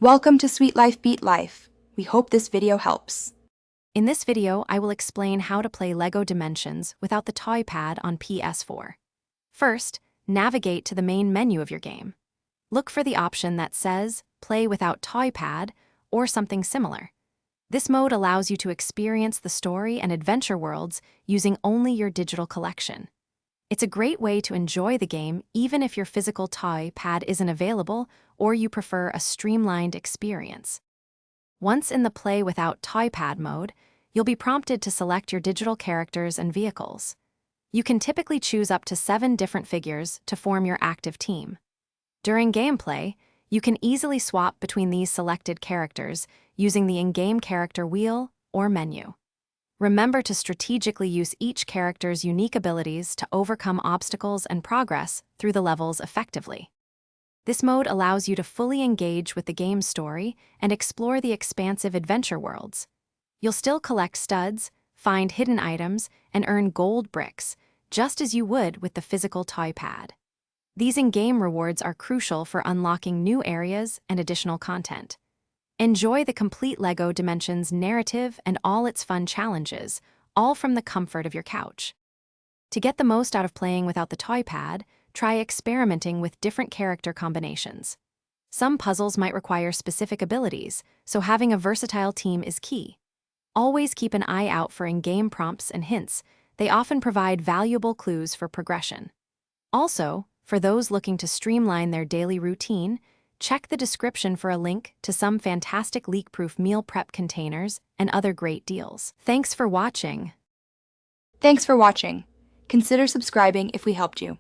Welcome to Sweet Life Beat Life. We hope this video helps. In this video, I will explain how to play LEGO Dimensions without the toy pad on PS4. First, navigate to the main menu of your game. Look for the option that says Play Without Toy Pad or something similar. This mode allows you to experience the story and adventure worlds using only your digital collection. It's a great way to enjoy the game even if your physical toy pad isn't available or you prefer a streamlined experience. Once in the Play Without Toy Pad mode, you'll be prompted to select your digital characters and vehicles. You can typically choose up to 7 different figures to form your active team. During gameplay, you can easily swap between these selected characters using the in-game character wheel or menu. Remember to strategically use each character's unique abilities to overcome obstacles and progress through the levels effectively. This mode allows you to fully engage with the game's story and explore the expansive adventure worlds. You'll still collect studs, find hidden items, and earn gold bricks, just as you would with the physical toy pad. These in-game rewards are crucial for unlocking new areas and additional content. Enjoy the complete LEGO Dimensions narrative and all its fun challenges, all from the comfort of your couch. To get the most out of playing without the toy pad, try experimenting with different character combinations. Some puzzles might require specific abilities, so having a versatile team is key. Always keep an eye out for in-game prompts and hints. They often provide valuable clues for progression. Also, for those looking to streamline their daily routine, check the description for a link to some fantastic leak-proof meal prep containers and other great deals. Thanks for watching. Thanks for watching. Consider subscribing if we helped you.